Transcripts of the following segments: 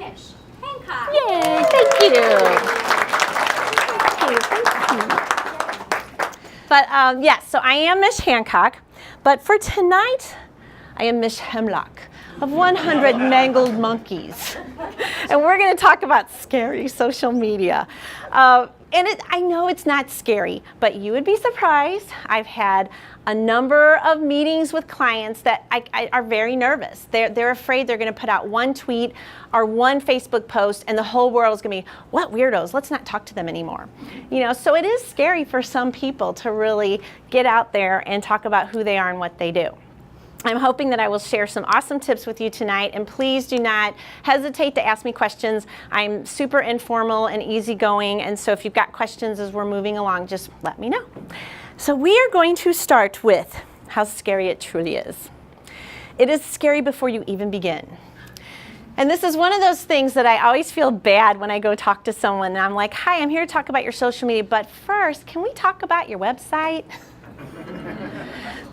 Mish Hancock. Yay, thank you. Thank you. But yes, so I am Mish Hancock, but for tonight, I am Mish Hemlock of 100 Mangled Monkeys. And we're going to talk about scary social media. I know it's not scary, but you would be surprised. I've had a number of meetings with clients that are very nervous. They're afraid they're going to put out one tweet or one Facebook post and the whole world is going to be, what weirdos, let's not talk to them anymore. You know, so it is scary for some people to really get out there and talk about who they are and what they do. I'm hoping that I will share some awesome tips with you tonight, and please do not hesitate to ask me questions. I'm super informal and easygoing, and so if you've got questions as we're moving along, just let me know. So we are going to start with how scary it truly is. It is scary before you even begin. And this is one of those things that I always feel bad when I go talk to someone, and I'm like, hi, I'm here to talk about your social media, but first, can we talk about your website?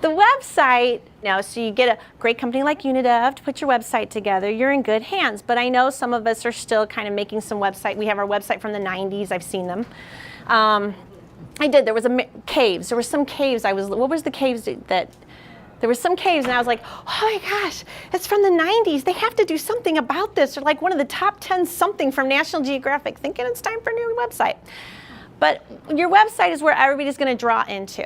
The website, so you get a great company like Unidev to put your website together, you're in good hands. But I know some of us are still kind of making some website. We have our website from the 90s, I've seen them. There was caves. There were some caves. What was the caves that, there were some caves and I was like, oh my gosh, it's from the 90s. They have to do something about this. They're like one of the top 10 something from National Geographic, thinking it's time for a new website. But your website is where everybody's going to draw into.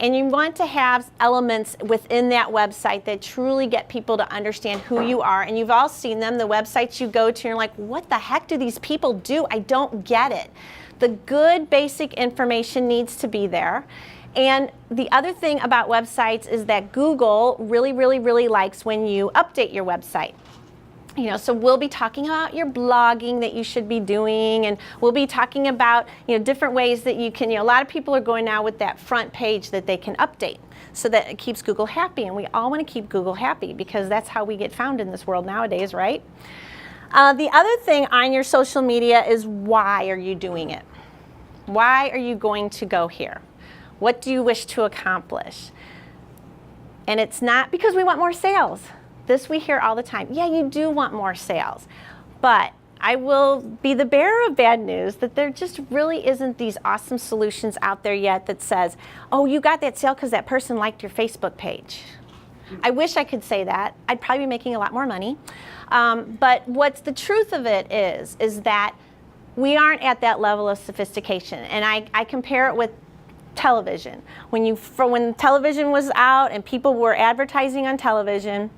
And you want to have elements within that website that truly get people to understand who you are. And you've all seen them, the websites you go to, and you're like, what the heck do these people do? I don't get it. The good basic information needs to be there. And the other thing about websites is that Google really, really, really likes when you update your website. So we'll be talking about your blogging that you should be doing, and we'll be talking about, different ways that you can, a lot of people are going now with that front page that they can update so that it keeps Google happy, and we all want to keep Google happy because that's how we get found in this world nowadays, right? The other thing on your social media is, why are you doing it? Why are you going to go here? What do you wish to accomplish? And it's not because we want more sales. This we hear all the time. Yeah, you do want more sales, but I will be the bearer of bad news that there just really isn't these awesome solutions out there yet that says, oh, you got that sale because that person liked your Facebook page. I wish I could say that. I'd probably be making a lot more money. But what's the truth of it is that we aren't at that level of sophistication. And I compare it with television. When television was out and people were advertising on television,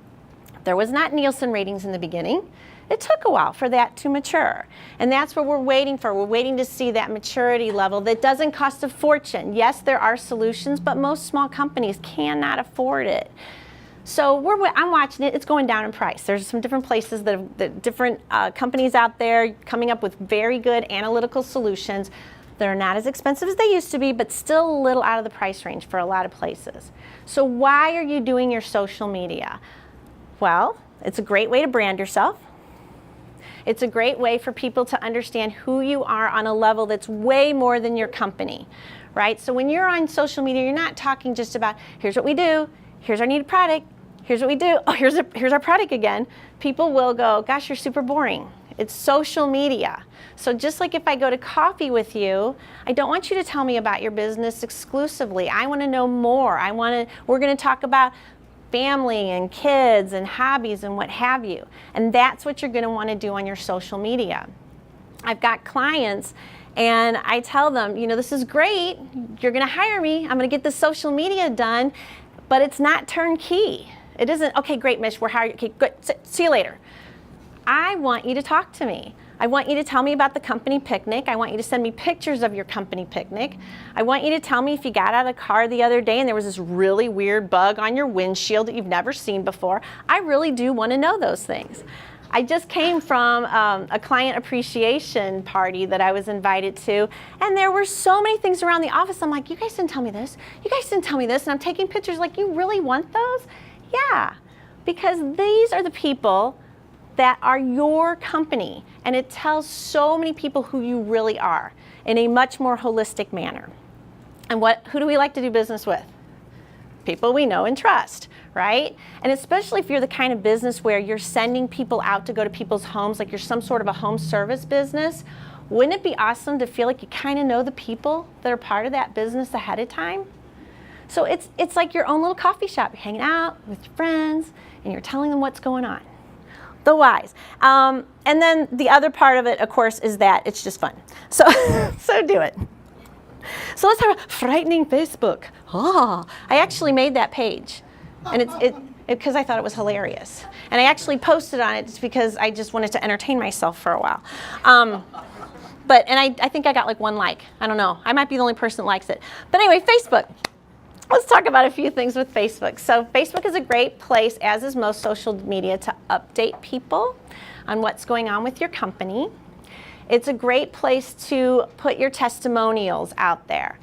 there was not Nielsen ratings in the beginning. It took a while for that to mature. And that's what we're waiting for. We're waiting to see that maturity level that doesn't cost a fortune. Yes, there are solutions, but most small companies cannot afford it. So I'm watching it. It's going down in price. There's some different places different companies out there coming up with very good analytical solutions. They're not as expensive as they used to be, but still a little out of the price range for a lot of places. So why are you doing your social media? Well, it's a great way to brand yourself. It's a great way for people to understand who you are on a level that's way more than your company, right? So when you're on social media, you're not talking just about, here's what we do, here's our needed product, here's what we do, oh, here's our product again. People will go, gosh, you're super boring. It's social media. So just like if I go to coffee with you, I don't want you to tell me about your business exclusively. I want to know more. We're going to talk about family and kids and hobbies and what have you. And that's what you're going to want to do on your social media. I've got clients and I tell them, this is great. You're going to hire me. I'm going to get the social media done, but it's not turnkey. It isn't, okay, great, Mish, we're hired. Okay, good. See you later. I want you to talk to me. I want you to tell me about the company picnic. I want you to send me pictures of your company picnic. I want you to tell me if you got out of the car the other day and there was this really weird bug on your windshield that you've never seen before. I really do want to know those things. I just came from a client appreciation party that I was invited to, and there were so many things around the office. I'm like, you guys didn't tell me this. You guys didn't tell me this. And I'm taking pictures like, you really want those? Yeah, because these are the people that are your company, and it tells so many people who you really are in a much more holistic manner. And who do we like to do business with? People we know and trust, right? And especially if you're the kind of business where you're sending people out to go to people's homes, like you're some sort of a home service business, wouldn't it be awesome to feel like you kind of know the people that are part of that business ahead of time? So it's like your own little coffee shop. You're hanging out with your friends and you're telling them what's going on. The whys. And then the other part of it, of course, is that it's just fun. So, so do it. So let's talk about frightening Facebook. Oh, I actually made that page, and it's because I thought it was hilarious. And I actually posted on it just because I just wanted to entertain myself for a while. I think I got like 1 like. I don't know. I might be the only person that likes it. But anyway, Facebook. Let's talk about a few things with Facebook. So Facebook is a great place, as is most social media, to update people on what's going on with your company. It's a great place to put your testimonials out there.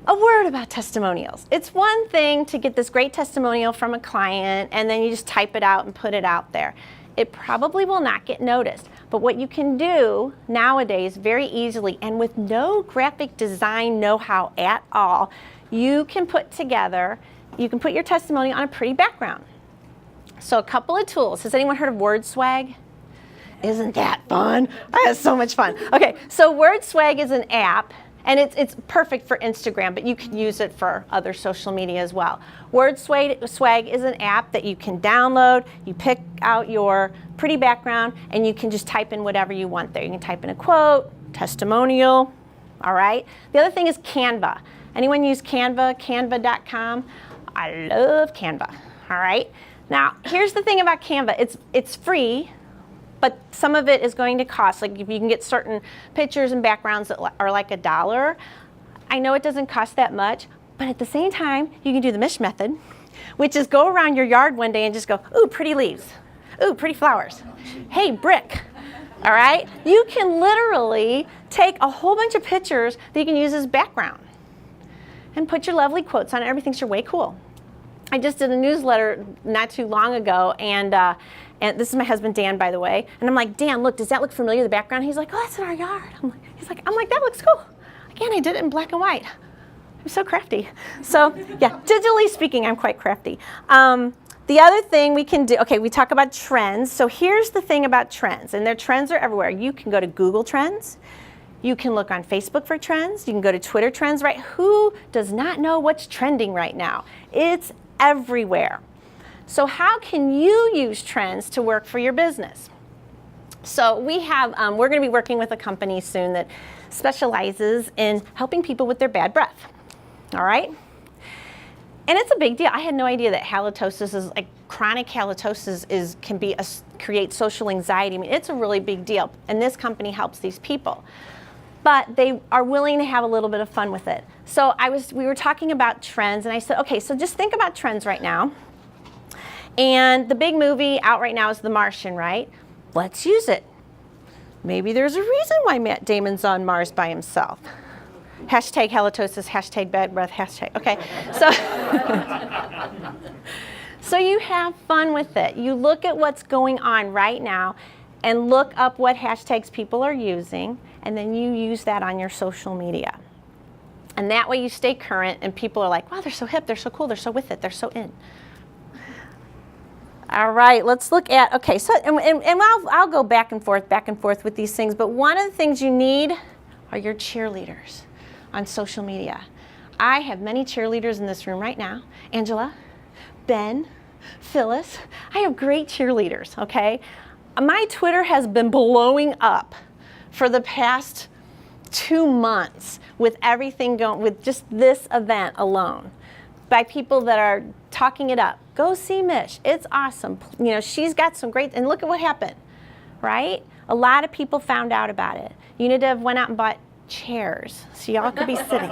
A word about testimonials. It's one thing to get this great testimonial from a client and then you just type it out and put it out there. It probably will not get noticed. But what you can do nowadays very easily and with no graphic design know-how at all, you can put your testimony on a pretty background. So a couple of tools. Has anyone heard of WordSwag? Isn't that fun? That is so much fun. Okay, so WordSwag is an app, and it's perfect for Instagram, but you can use it for other social media as well. WordSwag is an app that you can download. You pick out your pretty background, and you can just type in whatever you want there. You can type in a quote, testimonial, all right? The other thing is Canva. Anyone use Canva, canva.com? I love Canva, all right? Now, here's the thing about Canva. It's free, but some of it is going to cost. Like if you can get certain pictures and backgrounds that are like $1. I know it doesn't cost that much, but at the same time, you can do the Mish method, which is go around your yard one day and just go, ooh, pretty leaves. Ooh, pretty flowers. Hey, brick. All right? You can literally take a whole bunch of pictures that you can use as background and put your lovely quotes on it. Everything thinks you're way cool. I just did a newsletter not too long ago, and this is my husband Dan, by the way. And I'm like, Dan, look, does that look familiar, the background? He's like, oh, that's in our yard. I'm like, that looks cool. Again, I did it in black and white. I'm so crafty. So yeah, digitally speaking, I'm quite crafty. The other thing we can do, okay, we talk about trends. So here's the thing about trends, and their trends are everywhere. You can go to Google Trends. You can look on Facebook for trends. You can go to Twitter Trends, right? Who does not know what's trending right now? It's everywhere. So how can you use trends to work for your business? So we're going to be working with a company soon that specializes in helping people with their bad breath, all right? And it's a big deal. I had no idea that halitosis is, like chronic halitosis can create social anxiety. I mean, it's a really big deal. And this company helps these people. But they are willing to have a little bit of fun with it. So we were talking about trends, and I said, okay, so just think about trends right now. And the big movie out right now is The Martian, right? Let's use it. Maybe there's a reason why Matt Damon's on Mars by himself. Hashtag halitosis, hashtag bad breath, hashtag, okay. So you have fun with it. You look at what's going on right now and look up what hashtags people are using, and then you use that on your social media. And that way you stay current, and people are like, wow, they're so hip, they're so cool, they're so with it, they're so in. All right, let's look at, okay, so, and I'll go back and forth with these things, but one of the things you need are your cheerleaders on social media. I have many cheerleaders in this room right now. Angela, Ben, Phyllis, I have great cheerleaders, okay? My Twitter has been blowing up for the past 2 months with everything going, with just this event alone, by people that are talking it up. Go see Mish, it's awesome. You know, she's got some great, and look at what happened, right? A lot of people found out about it. Unidev went out and bought chairs so y'all could be sitting.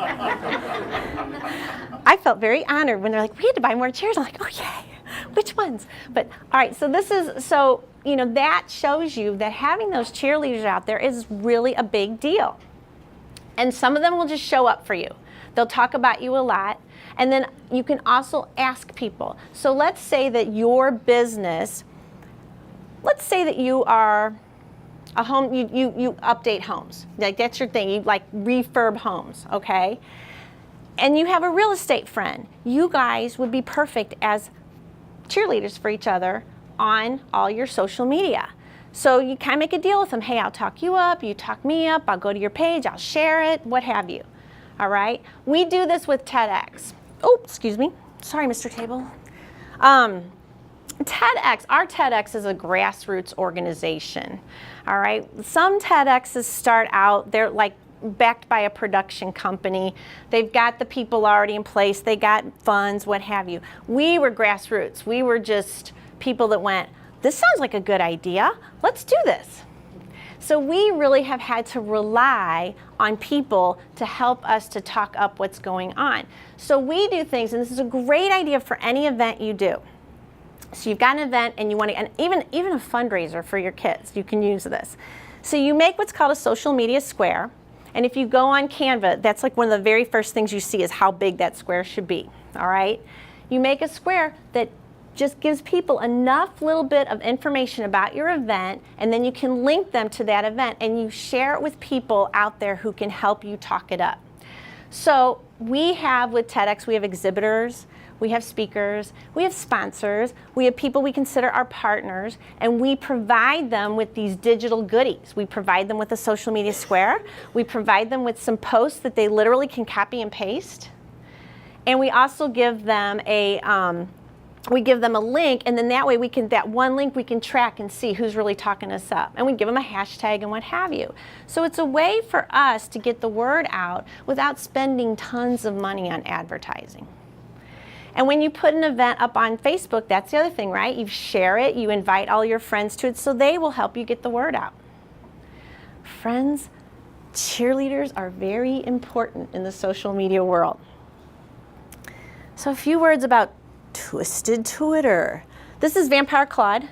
I felt very honored when they're like, we had to buy more chairs. I'm like, oh yay, which ones? But all right, so you know, that shows you that having those cheerleaders out there is really a big deal. And some of them will just show up for you. They'll talk about you a lot. And then you can also ask people. So let's say that your business, let's say that you are a home, you update homes. Like that's your thing, you like refurb homes, okay? and you have a real estate friend, you guys would be perfect as cheerleaders for each other on all your social media. So you kind of make a deal with them. Hey, I'll talk you up, you talk me up, I'll go to your page, I'll share it, what have you. All right? We do this with TEDx. Oh, excuse me. Sorry, Mr. Table. TEDx, our TEDx is a grassroots organization. All right? Some TEDx's start out, they're like backed by a production company. They've got the people already in place. They got funds, what have you. We were grassroots. We were just people that went, this sounds like a good idea. Let's do this. So we really have had to rely on people to help us to talk up what's going on. So we do things, and this is a great idea for any event you do. So you've got an event and you want to, and even a fundraiser for your kids, you can use this. So you make what's called a social media square. And if you go on Canva, that's like one of the very first things you see is how big that square should be, all right? You make a square that just gives people enough little bit of information about your event, and then you can link them to that event, and you share it with people out there who can help you talk it up. So we have with TEDx, we have exhibitors, we have speakers, we have sponsors, we have people we consider our partners, and we provide them with these digital goodies. We provide them with a social media square, we provide them with some posts that they literally can copy and paste, and we also give them a link, and then that way that one link we can track and see who's really talking us up. And we give them a hashtag and what have you. So it's a way for us to get the word out without spending tons of money on advertising. And when you put an event up on Facebook, that's the other thing, right? You share it, you invite all your friends to it, so they will help you get the word out. Friends, cheerleaders are very important in the social media world. So a few words about Twisted Twitter. This is Vampire Claude.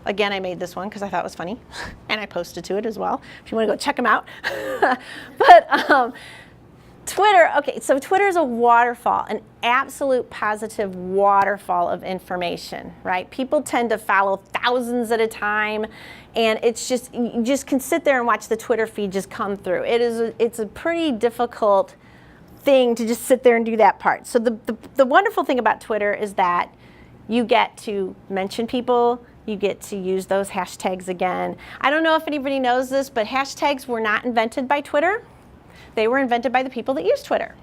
Again, I made this one because I thought it was funny, and I posted to it as well, if you want to go check them out. But Twitter, okay, so Twitter is a waterfall, an absolute positive waterfall of information, right? People tend to follow thousands at a time, and it's just, you just can sit there and watch the Twitter feed just come through. It's a pretty difficult thing to just sit there and do that part. So the wonderful thing about Twitter is that you get to mention people, you get to use those hashtags again. I don't know if anybody knows this, but hashtags were not invented by Twitter. They were invented by the people that use Twitter.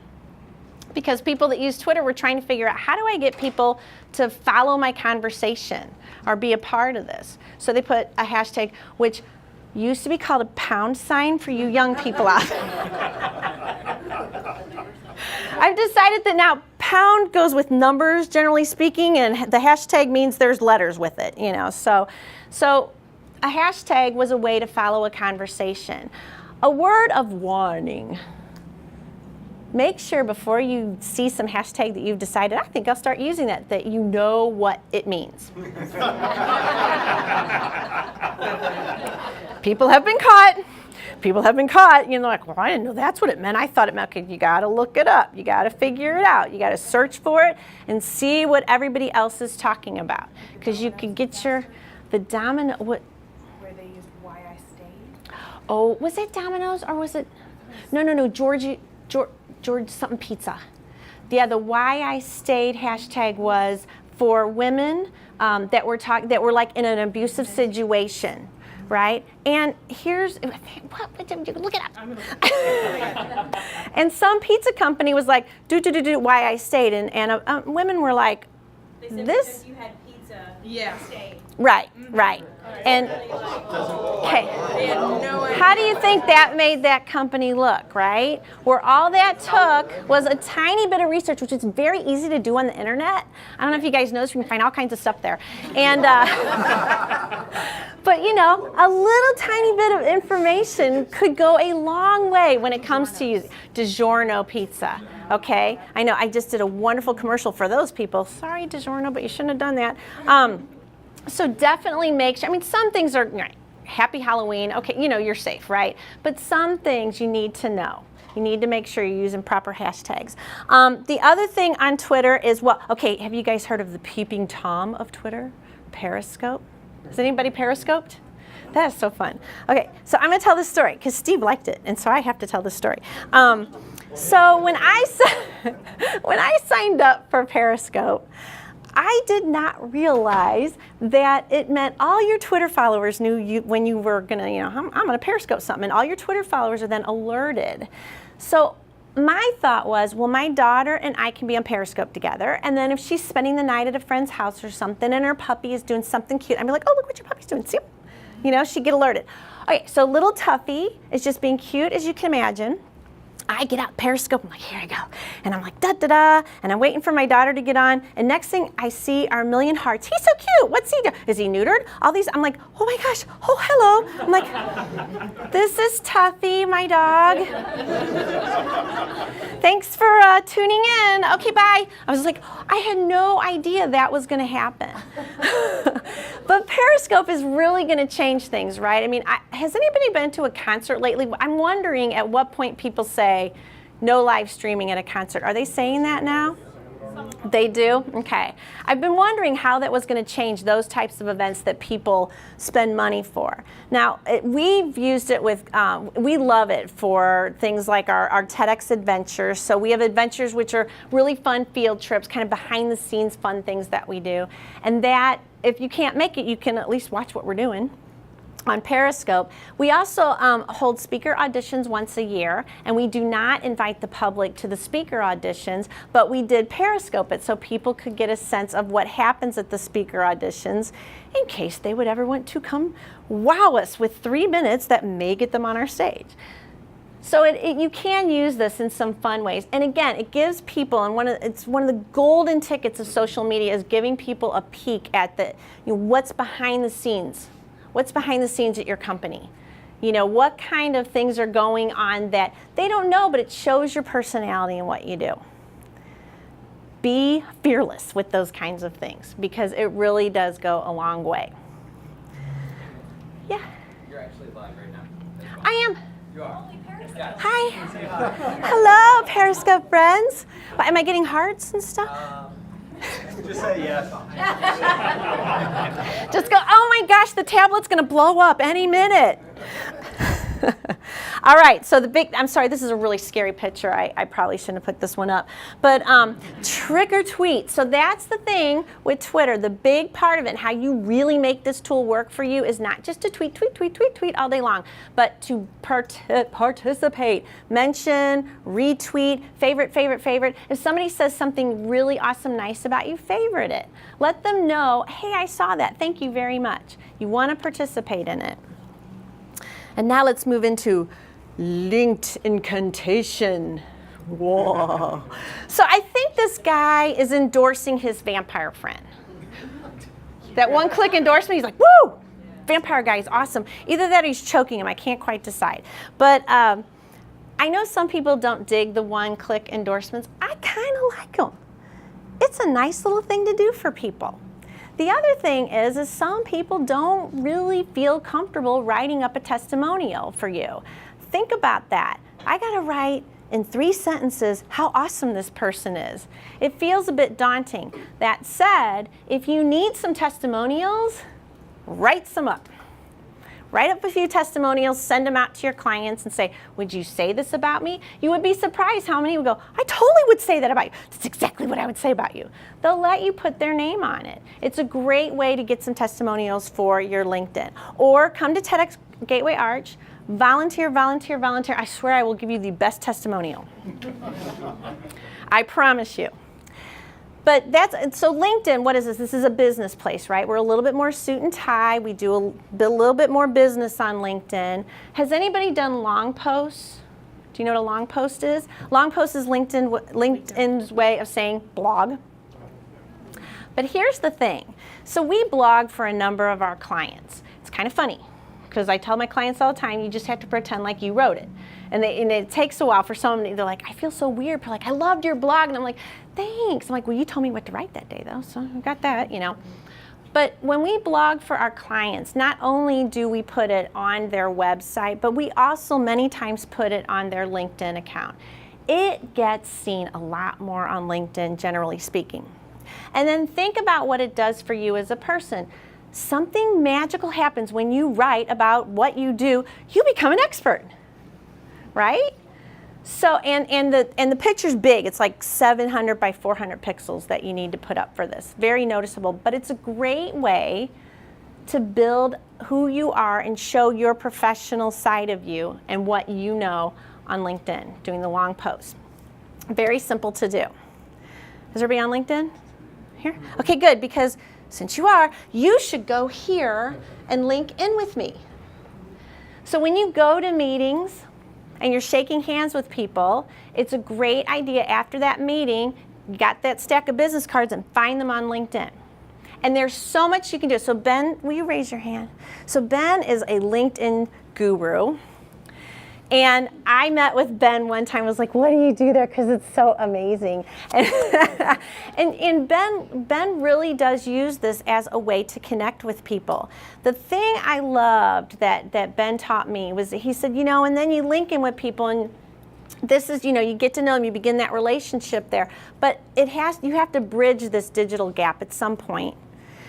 Because people that use Twitter were trying to figure out, how do I get people to follow my conversation or be a part of this? So they put a hashtag, which used to be called a pound sign for you young people out there. I've decided that now pound goes with numbers, generally speaking, and the hashtag means there's letters with it, you know. So a hashtag was a way to follow a conversation. A word of warning. Make sure before you see some hashtag that you've decided, I think I'll start using that you know what it means. People have been caught. People have been caught, you know, like, well, I didn't know that's what it meant. I thought it meant, okay, you got to look it up. You got to figure it out. You got to search for it and see what everybody else is talking about. Because you could get the domino, what? Where they used Why I Stayed? Oh, was it Domino's or was it? No, George something pizza. Yeah, the Why I Stayed hashtag was for women that were like in an abusive situation. Right? And here's, look it up. And some pizza company was like, why I stayed. And women were like, They said this? Because you had pizza, Yeah. you stayed. Right. And okay, They had no idea. how do you think that made that company look, right? Where all that took was a tiny bit of research, which is very easy to do on the internet. I don't know if you guys know this, you can find all kinds of stuff there. And but you know, a little tiny bit of information could go a long way when it comes to using DiGiorno pizza. Okay, I know I just did a wonderful commercial for those people. Sorry, DiGiorno, but you shouldn't have done that. So definitely make sure, I mean, some things are, right, happy Halloween, okay, you know, you're safe, right? But some things you need to know. You need to make sure you're using proper hashtags. The other thing on Twitter is, well, okay, have you guys heard of the peeping Tom of Twitter? Periscope? Has anybody periscoped? That is so fun. Okay, so I'm gonna tell this story because Steve liked it, and so I have to tell this story. So when I signed up for Periscope, I did not realize that it meant all your Twitter followers knew you when you were gonna, I'm gonna Periscope something, and all your Twitter followers are then alerted. So my thought was, well, my daughter and I can be on Periscope together, and then if she's spending the night at a friend's house or something, and her puppy is doing something cute, I'd be like, oh, look what your puppy's doing, see? She'd get alerted. Okay, so little Tuffy is just being cute as you can imagine. I get out Periscope, I'm like, here I go. And I'm like, da-da-da, and I'm waiting for my daughter to get on, and next thing I see our million hearts. He's so cute, what's he doing? Is he neutered? All these, I'm like, oh my gosh, oh, hello. I'm like, this is Tuffy, my dog. Thanks for tuning in, okay, bye. I was like, I had no idea that was gonna happen. But Periscope is really gonna change things, right? I mean, has anybody been to a concert lately? I'm wondering at what point people say, no live streaming at a concert. Are they saying that now? They do? Okay. I've been wondering how that was going to change those types of events that people spend money for. Now, we've used it with, we love it for things like our TEDx adventures. So we have adventures which are really fun field trips, kind of behind the scenes fun things that we do. And that, if you can't make it, you can at least watch what we're doing on Periscope. We also hold speaker auditions once a year, and we do not invite the public to the speaker auditions, but we did Periscope it so people could get a sense of what happens at the speaker auditions in case they would ever want to come wow us with 3 minutes that may get them on our stage. So you can use this in some fun ways. And again, it gives people, and it's one of the golden tickets of social media is giving people a peek at what's behind the scenes. What's behind the scenes at your company? What kind of things are going on that they don't know, but it shows your personality and what you do. Be fearless with those kinds of things because it really does go a long way. Yeah? You're actually live right now. I am. You are. Hi. Hello, Periscope friends. Am I getting hearts and stuff? Just say yes. Just go, oh my gosh, the tablet's going to blow up any minute. All right, so I'm sorry, this is a really scary picture. I probably shouldn't have put this one up. But trick or tweet. So that's the thing with Twitter. The big part of it, and how you really make this tool work for you, is not just to tweet all day long, but to participate. Mention, retweet, favorite. If somebody says something really awesome, nice about you, favorite it. Let them know, hey, I saw that. Thank you very much. You want to participate in it. And now let's move into linked incantation. Whoa. So I think this guy is endorsing his vampire friend. That one-click endorsement, he's like, woo! Vampire guy is awesome. Either that or he's choking him. I can't quite decide. But I know some people don't dig the one-click endorsements. I kind of like them. It's a nice little thing to do for people. The other thing is some people don't really feel comfortable writing up a testimonial for you. Think about that. I got to write in 3 sentences how awesome this person is. It feels a bit daunting. That said, if you need some testimonials, write some up. Write up a few testimonials, send them out to your clients and say, would you say this about me? You would be surprised how many would go, I totally would say that about you. That's exactly what I would say about you. They'll let you put their name on it. It's a great way to get some testimonials for your LinkedIn. Or come to TEDx Gateway Arch, volunteer. I swear I will give you the best testimonial. I promise you. But so LinkedIn, what is this? This is a business place, right? We're a little bit more suit and tie. We do a little bit more business on LinkedIn. Has anybody done long posts? Do you know what a long post is? Long post is LinkedIn's way of saying blog. But here's the thing. So we blog for a number of our clients. It's kind of funny because I tell my clients all the time, you just have to pretend like you wrote it. And it takes a while for someone, they're like, I feel so weird. They're like, I loved your blog. And I'm like, thanks. I'm like, well, you told me what to write that day, though, so I got that, But when we blog for our clients, not only do we put it on their website, but we also many times put it on their LinkedIn account. It gets seen a lot more on LinkedIn, generally speaking. And then think about what it does for you as a person. Something magical happens when you write about what you do. You become an expert. Right? So, and the picture's big. It's like 700 by 400 pixels that you need to put up for this. Very noticeable, but it's a great way to build who you are and show your professional side of you and what you know on LinkedIn, doing the long posts. Very simple to do. Is everybody on LinkedIn? Here? Okay, good, because since you are, you should go here and link in with me. So when you go to meetings and you're shaking hands with people, it's a great idea after that meeting, you got that stack of business cards, and find them on LinkedIn. And there's so much you can do. So Ben, will you raise your hand? So Ben is a LinkedIn guru. And I met with Ben one time. I was like, what do you do there? Because it's so amazing. And Ben really does use this as a way to connect with people. The thing I loved that Ben taught me was that he said, you know, and then you link in with people, and this is, you know, you get to know them, you begin that relationship there. But you have to bridge this digital gap at some point.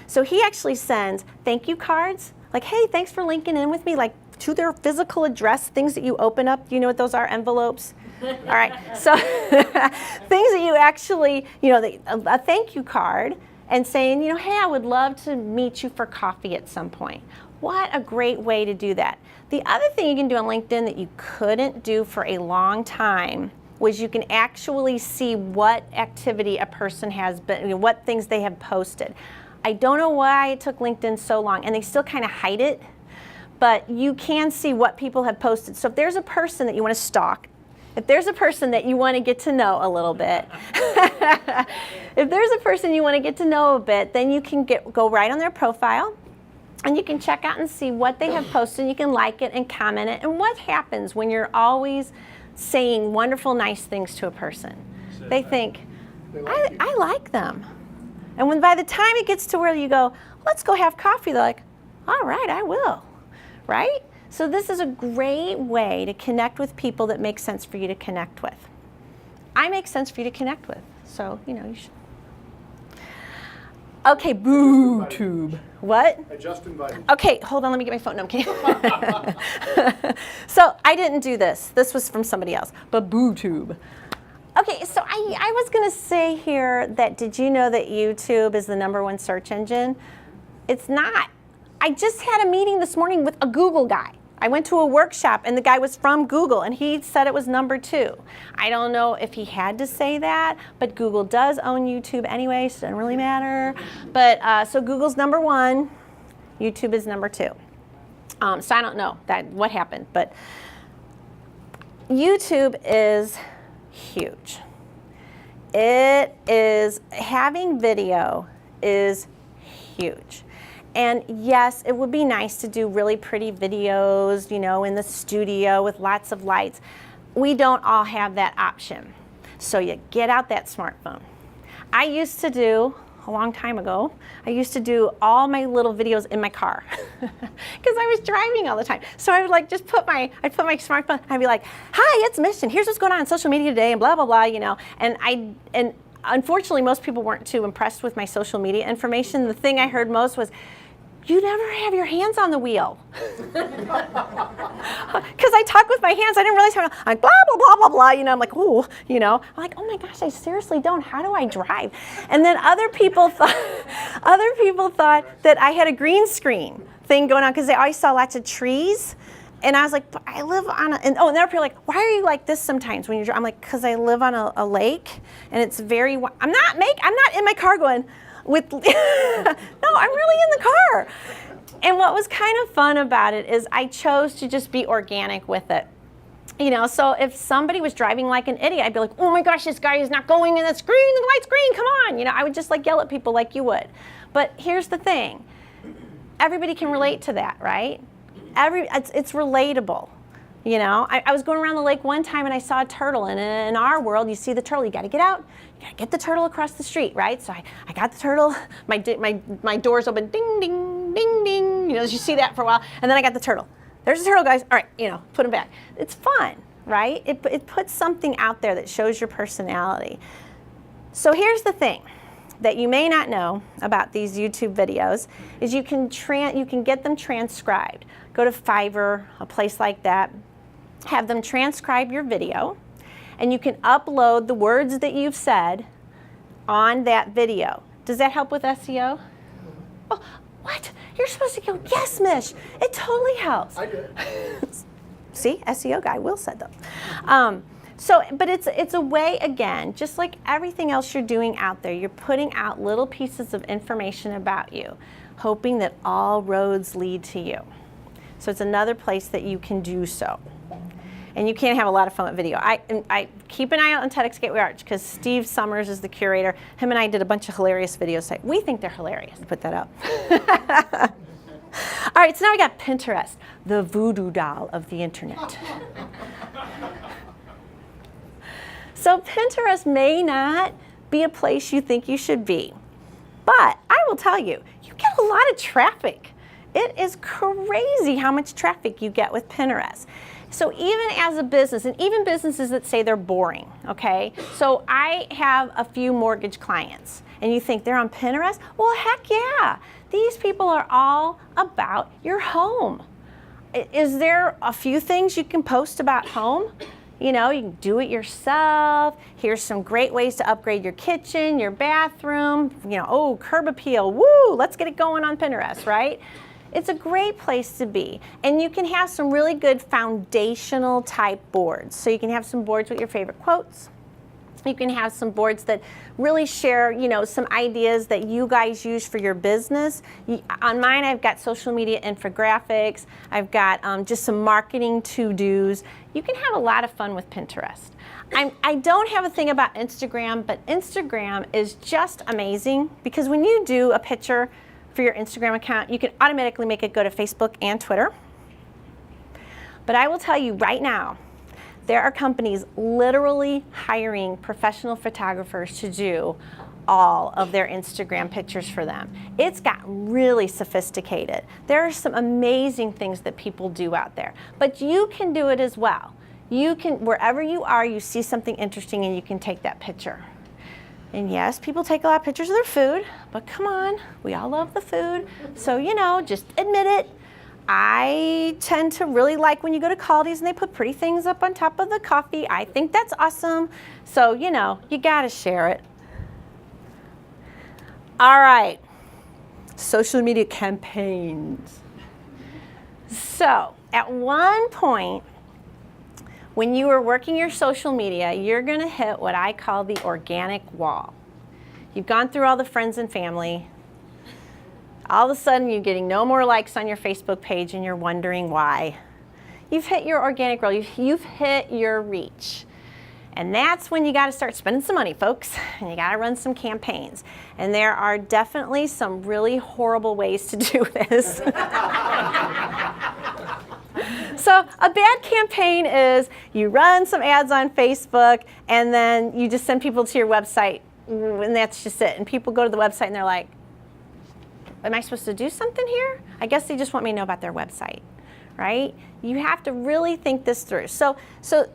So he actually sends thank you cards, like, hey, thanks for linking in with me, like, to their physical address, things that you open up. Do you know what those are? Envelopes? All right. So things that you actually, you know, a thank you card, and saying, you know, hey, I would love to meet you for coffee at some point. What a great way to do that. The other thing you can do on LinkedIn that you couldn't do for a long time was you can actually see what activity a person has been, you know, what things they have posted. I don't know why it took LinkedIn so long, and they still kind of hide it, but you can see what people have posted. So if there's a person that you want to stalk, if there's a person that you want to get to know a little bit, if there's a person you want to get to know a bit, then you can go right on their profile, and you can check out and see what they have posted. You can like it and comment it. And what happens when you're always saying wonderful, nice things to a person? They think, I like them. And when by the time it gets to where you go, let's go have coffee, they're like, all right, I will, right? So this is a great way to connect with people that make sense for you to connect with. I make sense for you to connect with, so, you know, you should. Okay, boo tube. What? I just invited. Okay, hold on, let me get my phone. No, I'm kidding. So I didn't do this. This was from somebody else, but boo tube. Okay, so I was going to say here that did you know that YouTube is the #1 search engine? It's not. I just had a meeting this morning with a Google guy. I went to a workshop and the guy was from Google and he said it was #2. I don't know if he had to say that, but Google does own YouTube anyway, so it doesn't really matter. But so Google's #1, YouTube is #2. So I don't know what happened, but YouTube is huge. It is, having video is huge. And yes, it would be nice to do really pretty videos, you know, in the studio with lots of lights. We don't all have that option. So you get out that smartphone. I used to do, a long time ago, I used to do all my little videos in my car because I was driving all the time. So I would like just I'd put my smartphone, I'd be like, hi, it's Mission. Here's what's going on social media today and blah, blah, blah, you know. And unfortunately, most people weren't too impressed with my social media information. The thing I heard most was, you never have your hands on the wheel. Because I talk with my hands, I didn't realize how I'm like, blah, blah, blah, blah, blah, you know, I'm like, ooh, you know, I'm like, oh my gosh, I seriously don't, how do I drive? And then other people thought that I had a green screen thing going on because they always saw lots of trees. And I was like, but I live on and other people are like, why are you like this sometimes when you're driving? I'm like, because I live on a lake and it's very, I'm not in my car going, no, I'm really in the car. And what was kind of fun about it is I chose to just be organic with it. You know, so if somebody was driving like an idiot, I'd be like, oh my gosh, this guy is not going in the screen, the light's green, come on. You know, I would just like yell at people like you would. But here's the thing. Everybody can relate to that, right? It's relatable. You know, I was going around the lake one time and I saw a turtle, and in our world, you see the turtle, you got to get out, you got to get the turtle across the street, right? So I got the turtle, my doors open, ding, ding, ding, ding, you know, you see that for a while, and then I got the turtle. There's the turtle, guys, all right, you know, put him back. It's fun, right? It puts something out there that shows your personality. So here's the thing that you may not know about these YouTube videos is you can get them transcribed. Go to Fiverr, a place like that. Have them transcribe your video, and you can upload the words that you've said on that video. Does that help with SEO? Oh, what? You're supposed to go, yes, Mish. It totally helps. I do. See, SEO guy, Will said that. But it's a way, again, just like everything else you're doing out there, you're putting out little pieces of information about you, hoping that all roads lead to you. So it's another place that you can do so. And you can have a lot of fun with video. I keep an eye out on TEDx Gateway Arch because Steve Summers is the curator. Him and I did a bunch of hilarious videos. We think they're hilarious. Put that up. All right, so now we got Pinterest, the voodoo doll of the internet. So Pinterest may not be a place you think you should be, but I will tell you, you get a lot of traffic. It is crazy how much traffic you get with Pinterest. So even as a business, and even businesses that say they're boring, okay? So I have a few mortgage clients, and you think they're on Pinterest? Well, heck yeah. These people are all about your home. Is there a few things you can post about home? You know, you can do it yourself. Here's some great ways to upgrade your kitchen, your bathroom. You know, oh, curb appeal, woo, let's get it going on Pinterest, right? It's a great place to be. And you can have some really good foundational type boards. So you can have some boards with your favorite quotes. You can have some boards that really share, you know, some ideas that you guys use for your business. On mine, I've got social media infographics. I've got just some marketing to-dos. You can have a lot of fun with Pinterest. I don't have a thing about Instagram, but Instagram is just amazing because when you do a picture for your Instagram account, you can automatically make it go to Facebook and Twitter. But I will tell you right now, there are companies literally hiring professional photographers to do all of their Instagram pictures for them. It's gotten really sophisticated. There are some amazing things that people do out there, but you can do it as well. You can, wherever you are, you see something interesting and you can take that picture. And yes, people take a lot of pictures of their food, but come on, we all love the food. So, you know, just admit it. I tend to really like when you go to Caldi's and they put pretty things up on top of the coffee. I think that's awesome. So, you know, you gotta share it. All right, social media campaigns. So, at one point, when you are working your social media, you're gonna hit what I call the organic wall. You've gone through all the friends and family. All of a sudden, you're getting no more likes on your Facebook page and you're wondering why. You've hit your organic wall, you've hit your reach. And that's when you gotta start spending some money, folks, and you gotta run some campaigns. And there are definitely some really horrible ways to do this. So a bad campaign is you run some ads on Facebook and then you just send people to your website and that's just it. And people go to the website and they're like, am I supposed to do something here? I guess they just want me to know about their website, right? You have to really think this through. So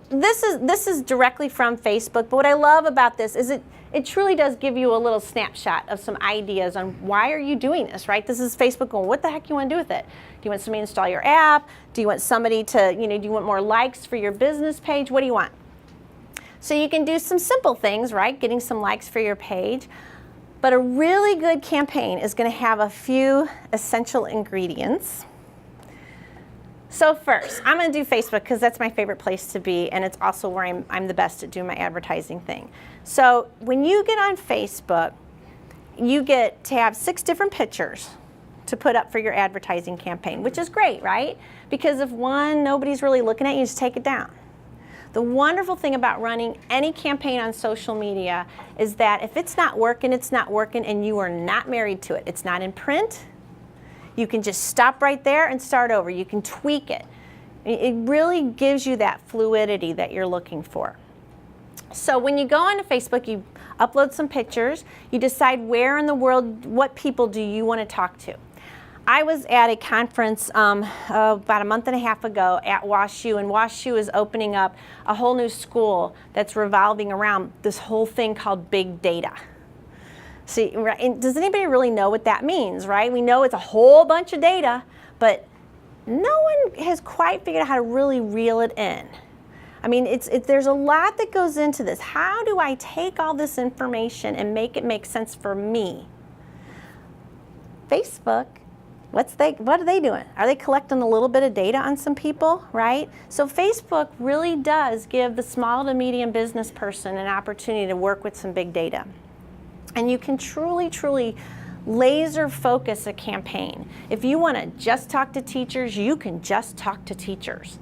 this is directly from Facebook, but what I love about this is it truly does give you a little snapshot of some ideas on why are you doing this, right? This is Facebook going, what the heck you want to do with it? Do you want somebody to install your app? Do you want somebody to, you know, do you want more likes for your business page? What do you want? So you can do some simple things, right? Getting some likes for your page. But a really good campaign is going to have a few essential ingredients. So first, I'm going to do Facebook because that's my favorite place to be, and it's also where I'm the best at doing my advertising thing. So when you get on Facebook, you get to have 6 different pictures to put up for your advertising campaign, which is great, right? Because if one, nobody's really looking at you, just take it down. The wonderful thing about running any campaign on social media is that if it's not working, and you are not married to it. It's not in print. You can just stop right there and start over. You can tweak it. It really gives you that fluidity that you're looking for. So when you go onto Facebook, you upload some pictures. You decide where in the world, what people do you want to talk to. I was at a conference about a month and a half ago at WashU, and WashU is opening up a whole new school that's revolving around this whole thing called big data. See, does anybody really know what that means, right? We know it's a whole bunch of data, but no one has quite figured out how to really reel it in. I mean, there's a lot that goes into this. How do I take all this information and make it make sense for me? Facebook, what are they doing? Are they collecting a little bit of data on some people, right? So Facebook really does give the small to medium business person an opportunity to work with some big data. And you can truly, truly laser focus a campaign. If you want to just talk to teachers, you can just talk to teachers,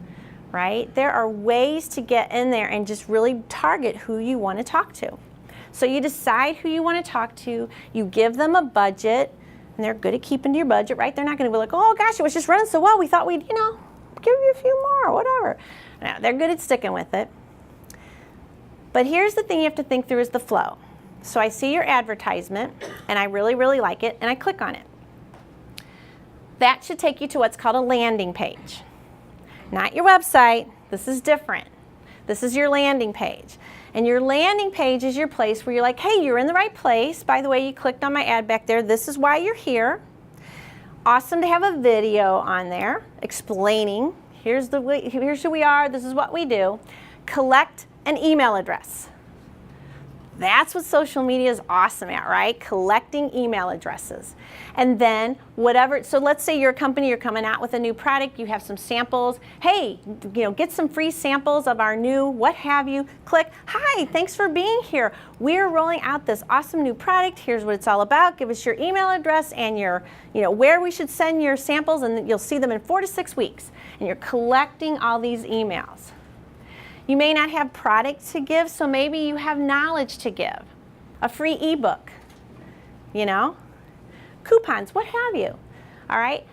right? There are ways to get in there and just really target who you want to talk to. So you decide who you want to talk to, you give them a budget, and they're good at keeping to your budget, right? They're not going to be like, oh gosh, it was just running so well, we thought we'd, give you a few more, or whatever. No, they're good at sticking with it. But here's the thing you have to think through is the flow. So I see your advertisement, and I really, really like it, and I click on it. That should take you to what's called a landing page. Not your website. This is different. This is your landing page. And your landing page is your place where you're like, hey, you're in the right place. By the way, you clicked on my ad back there. This is why you're here. Awesome to have a video on there explaining, here's who we are, this is what we do. Collect an email address. That's what social media is awesome at, right? Collecting email addresses. And then whatever, so let's say you're a company, you're coming out with a new product, you have some samples. Hey, get some free samples of our new what have you. Click, hi, thanks for being here. We're rolling out this awesome new product. Here's what it's all about. Give us your email address and your, where we should send your samples, and you'll see them in 4 to 6 weeks. And you're collecting all these emails. You may not have product to give, so maybe you have knowledge to give. A free ebook, coupons, what have you. All right?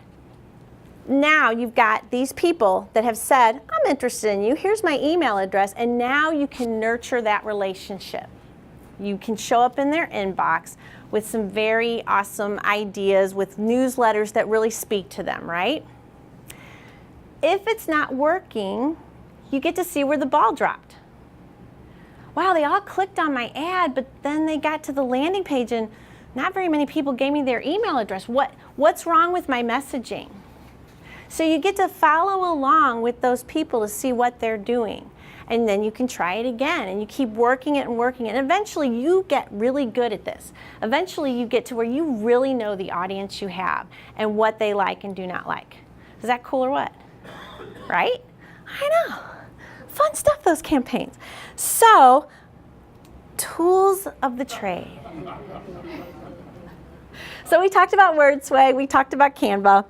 Now you've got these people that have said, I'm interested in you, here's my email address, and now you can nurture that relationship. You can show up in their inbox with some very awesome ideas, with newsletters that really speak to them, right? If it's not working, you get to see where the ball dropped. Wow, they all clicked on my ad, but then they got to the landing page and not very many people gave me their email address. What's wrong with my messaging? So you get to follow along with those people to see what they're doing. And then you can try it again, and you keep working it and working it. And eventually you get really good at this. Eventually you get to where you really know the audience you have and what they like and do not like. Is that cool or what? Right? I know. Fun stuff, those campaigns. So, tools of the trade. So we talked about WordSway, we talked about Canva.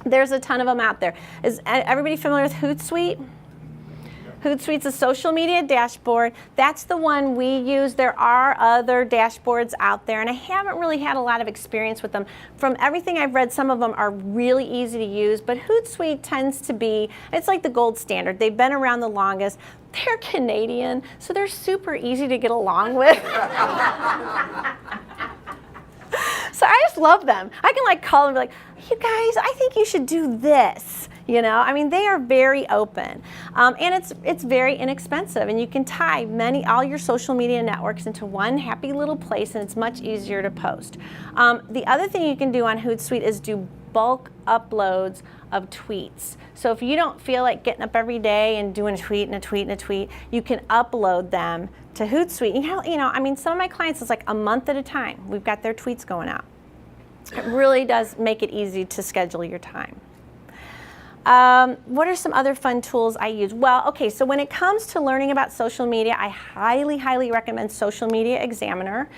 There's a ton of them out there. Is everybody familiar with Hootsuite? Hootsuite's a social media dashboard. That's the one we use. There are other dashboards out there, and I haven't really had a lot of experience with them. From everything I've read, some of them are really easy to use, but Hootsuite tends to be, it's like the gold standard. They've been around the longest. They're Canadian, so they're super easy to get along with. So I just love them. I can call them and be like, you guys, I think you should do this. I mean, they are very open, and it's very inexpensive, and you can tie all your social media networks into one happy little place, and it's much easier to post. The other thing you can do on Hootsuite is do bulk uploads of tweets. So if you don't feel like getting up every day and doing a tweet and a tweet and a tweet, you can upload them to Hootsuite. I mean, some of my clients, it's like a month at a time. We've got their tweets going out. It really does make it easy to schedule your time. What are some other fun tools I use? Well, okay, so when it comes to learning about social media, I highly, highly recommend Social Media Examiner.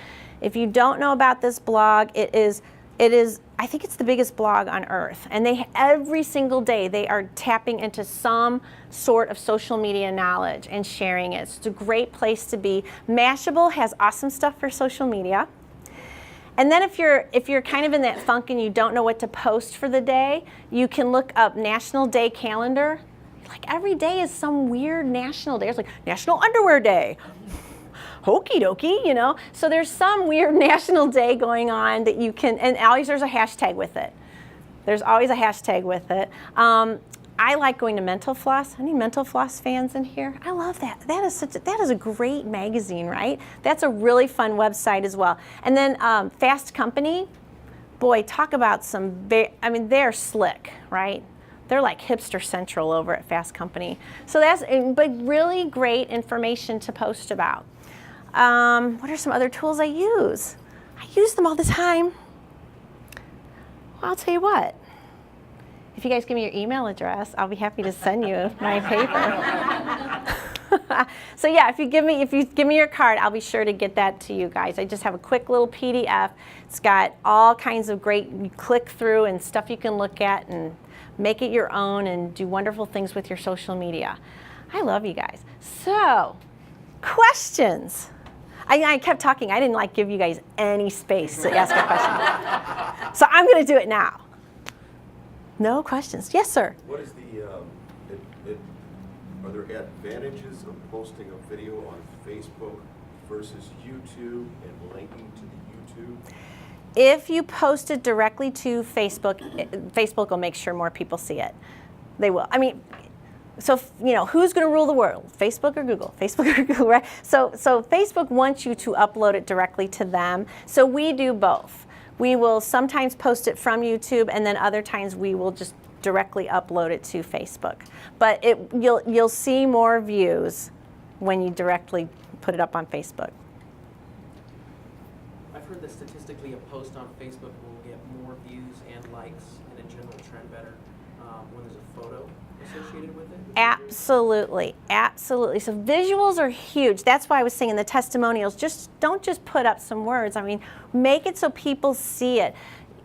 If you don't know about this blog, it is, I think it's the biggest blog on earth. And every single day, they are tapping into some sort of social media knowledge and sharing it. It's a great place to be. Mashable has awesome stuff for social media. And then if you're kind of in that funk and you don't know what to post for the day, you can look up National Day Calendar. Like every day is some weird national day. It's like National Underwear Day. Hokey dokey, So there's some weird national day going on that you can, and always there's a hashtag with it. There's always a hashtag with it. I like going to Mental Floss. Any Mental Floss fans in here? I love that. That is a great magazine, right? That's a really fun website as well. And then Fast Company, boy, talk about they're slick, right? They're like hipster central over at Fast Company. So that's, but really great information to post about. What are some other tools I use? I use them all the time. Well, I'll tell you what. If you guys give me your email address, I'll be happy to send you my paper. So yeah, if you give me your card, I'll be sure to get that to you guys. I just have a quick little PDF. It's got all kinds of great, you click through and stuff you can look at and make it your own and do wonderful things with your social media. I love you guys. So, questions. I kept talking. I didn't like give you guys any space to ask a question. So I'm going to do it now. No questions. Yes, sir. What is are there advantages of posting a video on Facebook versus YouTube and linking to the YouTube? If you post it directly to Facebook, Facebook will make sure more people see it. They will. I mean, so who's going to rule the world? Facebook or Google? Facebook or Google, right? So Facebook wants you to upload it directly to them. So we do both. We will sometimes post it from YouTube, and then other times we will just directly upload it to Facebook. But you'll see more views when you directly put it up on Facebook. I've heard that statistically a post on Facebook will get more views and likes and a general trend better when there's a photo associated with it? Absolutely, absolutely. So visuals are huge. That's why I was saying in the testimonials, don't just put up some words. I mean, make it so people see it,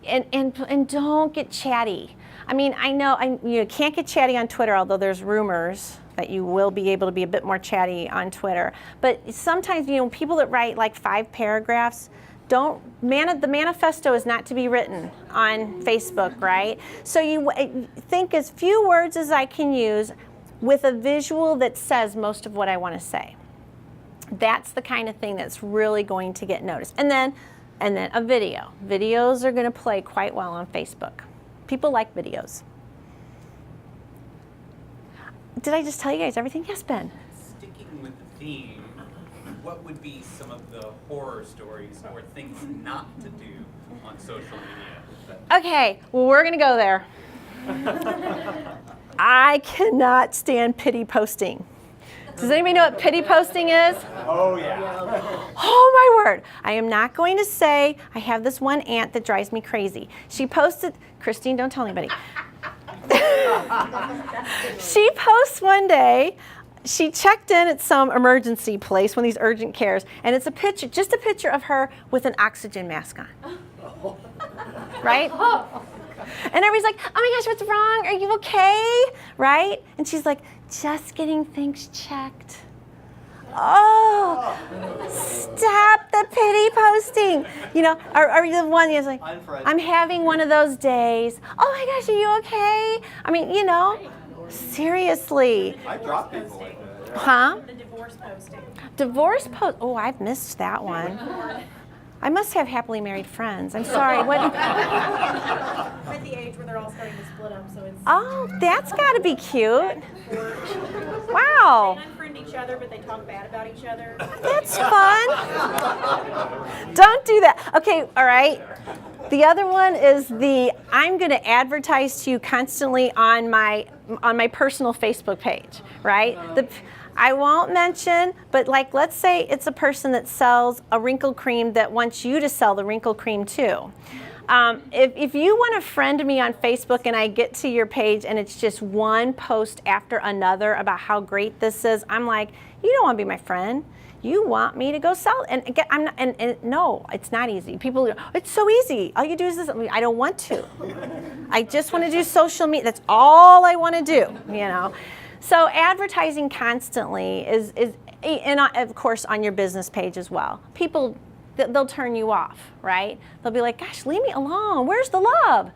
and don't get chatty. I mean, I know you can't get chatty on Twitter, although there's rumors that you will be able to be a bit more chatty on Twitter. But sometimes, people that write like 5 paragraphs, the manifesto is not to be written on Facebook, right? So you think as few words as I can use with a visual that says most of what I want to say. That's the kind of thing that's really going to get noticed. And then a video. Videos are going to play quite well on Facebook. People like videos. Did I just tell you guys everything? Yes, Ben. Sticking with the theme, what would be some of the horror stories or things not to do on social media? Okay, well, we're going to go there. I cannot stand pity posting. Does anybody know what pity posting is? Oh, yeah. Oh, my word. I am not going to say I have this one aunt that drives me crazy. She posted, Christine, don't tell anybody. She posts one day, she checked in at some emergency place, one of these urgent cares, and it's a picture, just a picture of her with an oxygen mask on. Right? And everybody's like, oh my gosh, what's wrong? Are you okay? Right? And she's like, just getting things checked. Oh, stop the pity posting. Are you the one that's like, I'm having one of those days. Oh my gosh, are you okay? I mean, seriously. I drop people like that. Huh? The divorce posting. Divorce post. Oh, I've missed that one. I must have happily married friends. I'm sorry. What? I'm at the age where they're all starting to split up, so it's. Oh, that's got to be cute. Wow. They unfriend each other, but they talk bad about each other. That's fun. Don't do that. Okay, all right. The other one is I'm going to advertise to you constantly on my personal Facebook page, right? I won't mention, but let's say it's a person that sells a wrinkle cream that wants you to sell the wrinkle cream too. If you want to friend me on Facebook and I get to your page and it's just one post after another about how great this is, I'm like, you don't want to be my friend. You want me to go sell it. And no, it's not easy. People, it's so easy. All you do is this. I don't want to. I just want to do social media. That's all I want to do, So advertising constantly is and of course on your business page as well. People, they'll turn you off, right? They'll be like, gosh, leave me alone. Where's the love?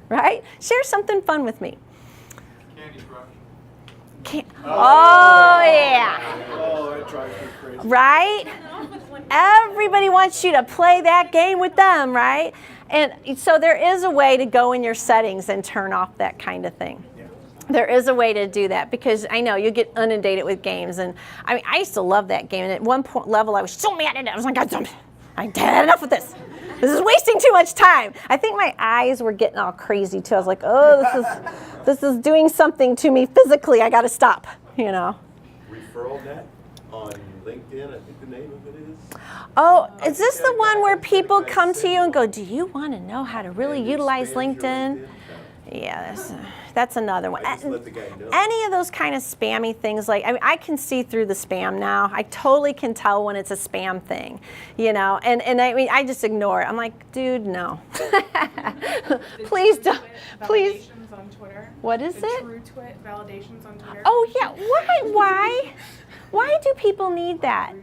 Right? Share something fun with me. Candy Crush. Oh, yeah. Oh, that drives me crazy. Right? Everybody wants you to play that game with them, right? And so there is a way to go in your settings and turn off that kind of thing. There is a way to do that because I know you get inundated with games, and I used to love that game. And at one level, I was so mad at it. I was like, I had enough with this. This is wasting too much time. I think my eyes were getting all crazy too. I was like, oh, This is doing something to me physically. I got to stop, you know. Referral Net on LinkedIn, I think the name of it is. Oh, is this the one where people come to you and go, do you want to know how to really And utilize expand your LinkedIn? Yeah, that's another one. I just let the guy know. Any of those kind of spammy things, like, I mean, I can see through the spam now. I totally can tell when it's a spam thing, you know, and I mean, I just ignore it. I'm like, dude, no. Please don't, please. Validations on Twitter. What is the it? True twit validations on Twitter. Oh, yeah, why? Why do people need that?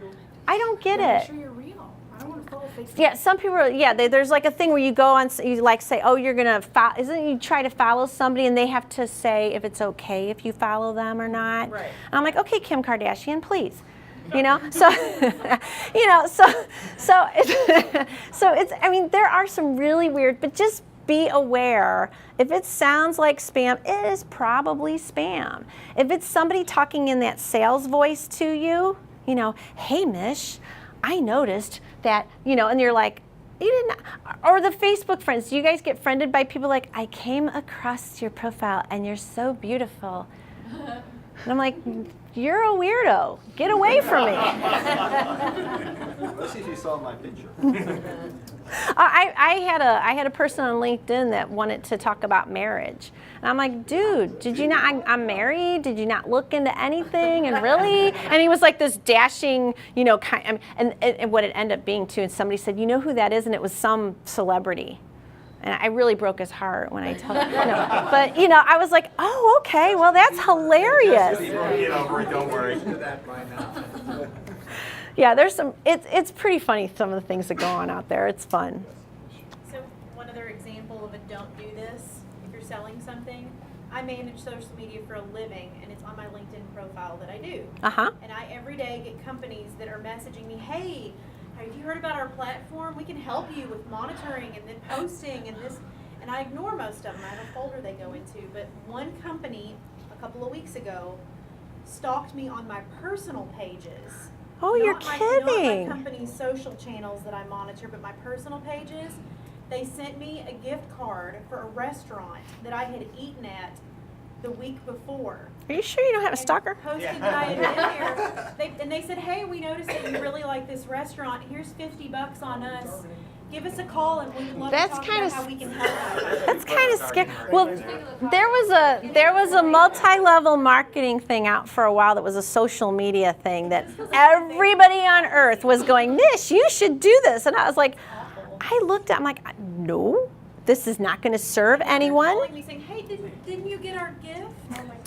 I don't get Make it. sure you're real. I don't want to follow Facebook. Yeah, some people are, yeah, there's like a thing where you go on, you like say, oh, you're going to, isn't you try to follow somebody and they have to say if it's okay if you follow them or not? Right. And I'm like, okay, Kim Kardashian, please. You know, so, you know, so it's, I mean, there are some really weird, but just be aware. If it sounds like spam, it is probably spam. If it's somebody talking in that sales voice to you, you know, hey, Mish, I noticed that, you know, and you're like, you didn't, or the Facebook friends, do you guys get friended by people like, I came across your profile and you're so beautiful. And I'm like, you're a weirdo. Get away from me. Let's see if you saw my picture. I had a person on LinkedIn that wanted to talk about marriage. And I'm like, dude, did you not, I'm married, did you not look into anything? And really? And he was like this dashing, you know, kind, and what it ended up being too, and somebody said, you know who that is? And it was some celebrity. And I really broke his heart when I told him. No. But, you know, I was like, oh, okay, well, that's hilarious. Get over it, don't worry. Yeah, there's some, it's pretty funny, some of the things that go on out there. It's fun. So one other example of a don't do this, if you're selling something, I manage social media for a living, and it's on my LinkedIn profile that I do. Uh-huh. And I every day get companies that are messaging me, hey, have you heard about our platform? We can help you with monitoring and then posting and this. And I ignore most of them. I have a folder they go into. But one company a couple of weeks ago stalked me on my personal pages. Oh, you're Not kidding. my company's social channels that I monitor, but my personal pages. They sent me a gift card for a restaurant that I had eaten at the week before. Are you sure you don't have a And stalker? Posted that I had been there. And they said, hey, we noticed that you really like this restaurant. Here's $50 on us. Give us a call and we would love That's to talk kinda about how we can help you. That's kind of scary. Well, there was a multi-level marketing thing out for a while that was a social media thing that everybody on earth was going, Mish, you should do this. And I was like, I looked at, I'm like, no, this is not going to serve anyone. Calling me saying, hey, didn't you get our gift?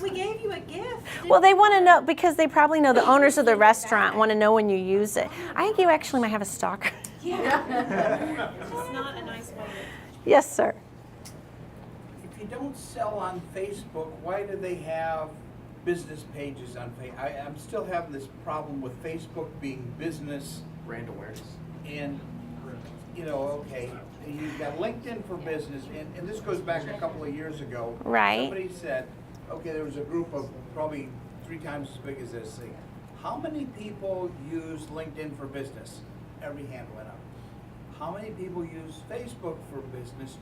We gave you a gift. Well, they want to know, because they probably know the owners of the restaurant want to know when you use it. I think you actually might have a stalker. Yeah. It's just not a nice way. Yes, sir. If you don't sell on Facebook, why do they have business pages on Facebook? I'm still having this problem with Facebook being business Brand awareness. and, you know, okay, you've got LinkedIn for business, and this goes back a couple of years ago. Right. Somebody said, okay, there was a group of probably 3 times as big as this thing. How many people use LinkedIn for business? Every hand went up. How many people use Facebook for business?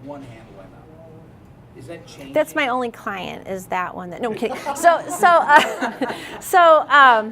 One hand went up. Is that changing? That's my only client, is that one. No, I'm kidding. So,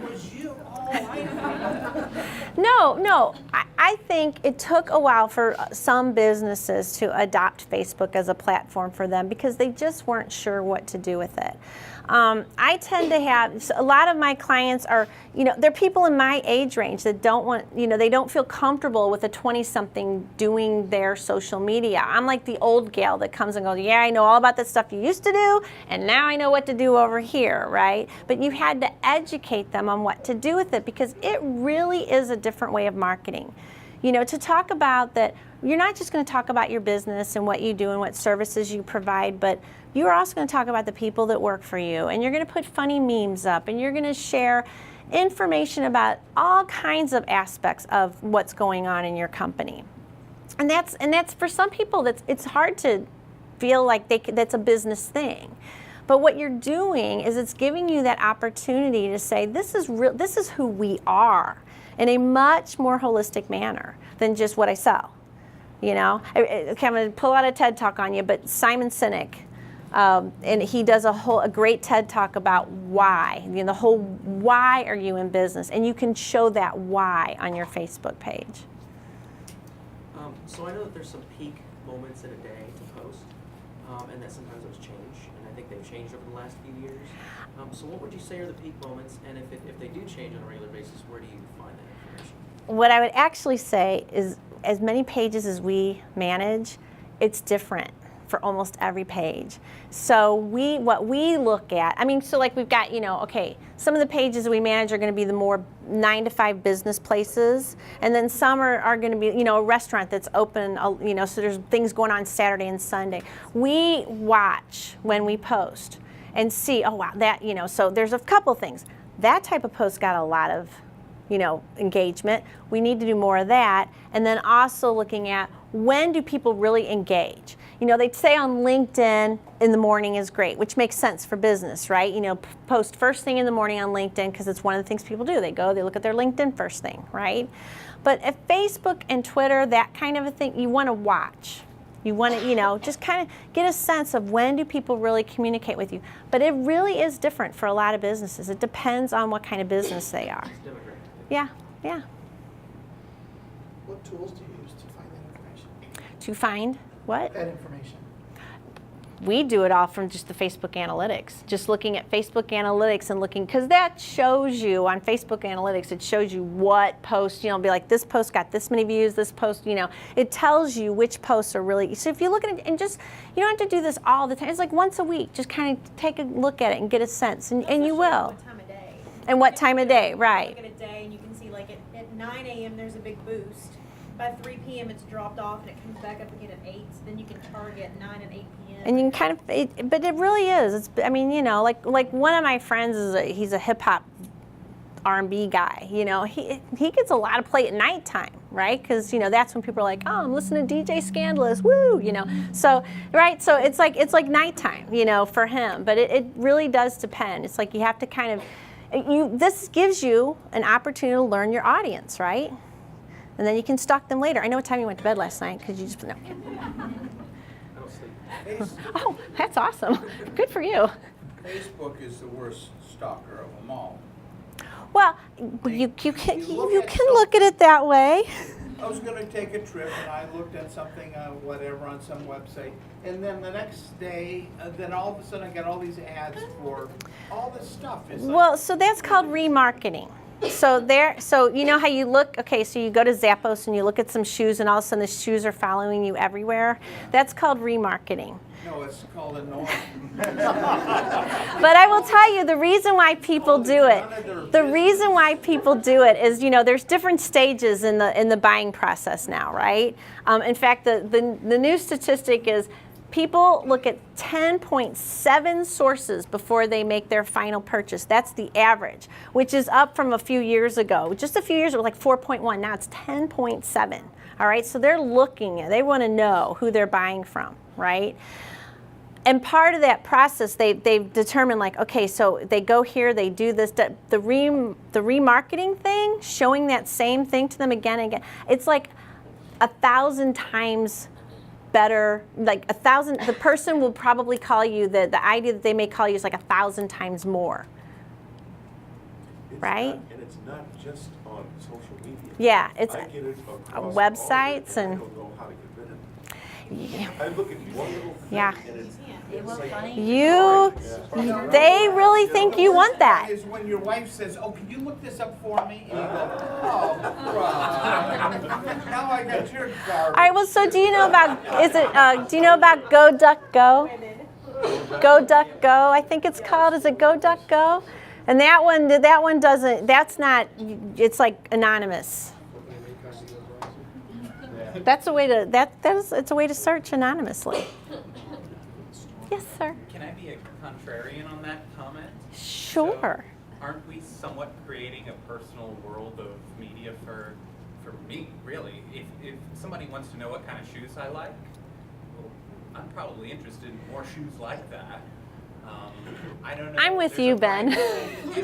Was you? Oh, I no. I think it took a while for some businesses to adopt Facebook as a platform for them because they just weren't sure what to do with it. I tend to have, a lot of my clients are, you know, they're people in my age range that don't want, you know, they don't feel comfortable with a 20-something doing their social media. I'm like the old gal that comes and goes, yeah, I know all about the stuff you used to do, and now I know what to do over here, right? But you had to educate them on what to do with it because it really is a different way of marketing. You know, to talk about that, you're not just going to talk about your business and what you do and what services you provide, but you're also going to talk about the people that work for you, and you're going to put funny memes up, and you're going to share information about all kinds of aspects of what's going on in your company. And that's for some people, it's hard to feel like that's a business thing. But what you're doing is it's giving you that opportunity to say, this is who we are in a much more holistic manner than just what I sell. You know, okay, I'm going to pull out a TED Talk on you, but Simon Sinek, And he does a great TED Talk about why, the whole why are you in business, and you can show that why on your Facebook page. So I know that there's some peak moments in a day to post, and that sometimes those change, and I think they've changed over the last few years. So what would you say are the peak moments, and if they do change on a regular basis, where do you find that information? What I would actually say is, as many pages as we manage, it's different for almost every page. So what we look at, so like we've got, okay, some of the pages that we manage are going to be the more 9 to 5 business places, and then some are going to be, a restaurant that's open, so there's things going on Saturday and Sunday. We watch when we post and see, oh wow, that, so there's a couple things. That type of post got a lot of, engagement. We need to do more of that. And then also looking at, when do people really engage? They'd say on LinkedIn in the morning is great, which makes sense for business, right? Post first thing in the morning on LinkedIn, because it's one of the things people do. They look at their LinkedIn first thing, right? But at Facebook and Twitter, that kind of a thing, you want to watch. You want to, just kind of get a sense of when do people really communicate with you. But it really is different for a lot of businesses. It depends on what kind of business they are. Yeah. What tools do you use to find that information? To find what? That information. We do it all from just the Facebook analytics. Just looking at Facebook analytics and looking, because that shows you on Facebook analytics, it shows you what posts, be like, this post got this many views, this post, it tells you which posts are really, so if you look at it and just, you don't have to do this all the time. It's like once a week, just kind of take a look at it and get a sense, and you will. What time of day. And what time of day, right. Look at a day and you can see like at 9 a.m. there's a big boost. By 3 p.m. it's dropped off and it comes back up again at 8. So then you can target 9 and 8 p.m. And you can kind of, but it really is. It's, like one of my friends he's a hip hop R&B guy. He gets a lot of play at nighttime, right? Because that's when people are like, oh, I'm listening to DJ Scandalous, woo, So right, so it's like nighttime, for him. But it really does depend. It's like you have to kind of, this gives you an opportunity to learn your audience, right? And then you can stalk them later. I know what time you went to bed last night, because you just, no. I don't sleep. Oh, that's awesome. Good for you. Facebook is the worst stalker of them all. Well, you can look at it that way. I was going to take a trip and I looked at something, whatever, on some website, and then the next day, then all of a sudden I got all these ads for all this stuff. It's Well, so that's called remarketing. So you know how you look, okay, so you go to Zappos and you look at some shoes and all of a sudden the shoes are following you everywhere. That's called remarketing. No, it's called annoying. But I will tell you, the reason why people do it, is, there's different stages in the buying process now, right? In fact, the new statistic is people look at 10.7 sources before they make their final purchase. That's the average, which is up from a few years ago. Just a few years ago, like 4.1. Now it's 10.7. All right, so they're looking, they want to know who they're buying from, right? And part of that process, they've determined, like, okay, so they go here, they do this, the remarketing thing, showing that same thing to them again and again. It's like 1,000 times better, like 1,000, the person will probably call you, the idea that they may call you is like 1,000 times more, right? And it's not just on social media. Yeah, it's I get it across websites all of it, and I don't know how to get rid of it. yeah. I look at one little thing Yeah. and it's They really think you want that. Is when your wife says, "Oh, can you look this up for me?" And you go, "Oh, right." Now I got your garbage. All right, well, so do you know about, do you know about Go Duck Go? Go Duck Go, I think it's called. Is it Go Duck Go? And that one doesn't, that's not, it's like anonymous. That's a way to, it's a way to search anonymously. Yes, sir. Can I be a contrarian on that comment? Sure. So, aren't we somewhat creating a personal world of media for me, really? If somebody wants to know what kind of shoes I like, well, I'm probably interested in more shoes like that. I don't know. I'm with There's you, a Ben.